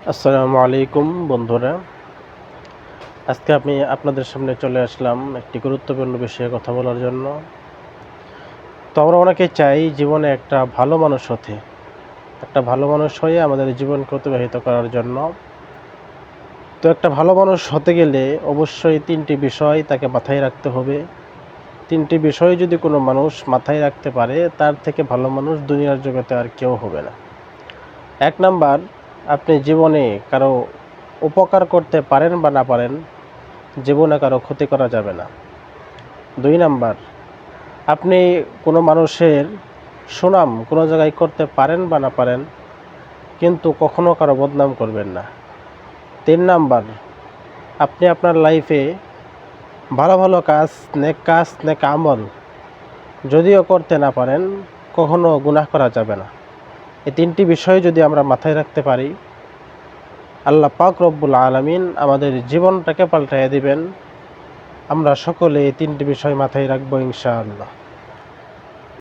আসসালামু আলাইকুম বন্ধুরা। আজকে আমি আপনাদের সামনে চলে আসলাম একটি গুরুত্বপূর্ণ বিষয়ে কথা বলার জন্য। তো আমরা অনেকেই চাই জীবনে একটা ভালো মানুষ হতে। একটা ভালো মানুষ হয়ে আমাদের জীবনকে অতিবাহিত করার জন্য। তো একটা ভালো মানুষ হতে গেলে অবশ্যই ৩টি বিষয় তাকে মাথায় রাখতে হবে। ৩টি বিষয় যদি কোনো মানুষ মাথায় রাখতে পারে, তার থেকে ভালো মানুষ দুনিয়ার জগতে আর কেউ হবে না। ১ নাম্বার, আপনি জীবনে কারো উপকার করতে পারেন বা না পারেন, জীবনে কারো ক্ষতি করা যাবে না। ২ নাম্বার, আপনি কোনো মানুষের সুনাম কোনো জায়গায় করতে পারেন বা না পারেন, কিন্তু কখনো কারো বদনাম করবেন না। ৩ নাম্বার, আপনি আপনার লাইফে ভালো ভালো কাজ, নেক আমল যদিও করতে না পারেন, কখনো গুনাহ করা যাবে না। এই ৩টি বিষয় যদি আমরা মাথায় রাখতে পারি, আল্লাহ পাক রব্বুল আলামিন আমাদের জীবনটাকে পাল্টাইয়া দিবেন। আমরা সকলে এই ৩টি বিষয় মাথায় রাখবো ইনশাআল্লাহ।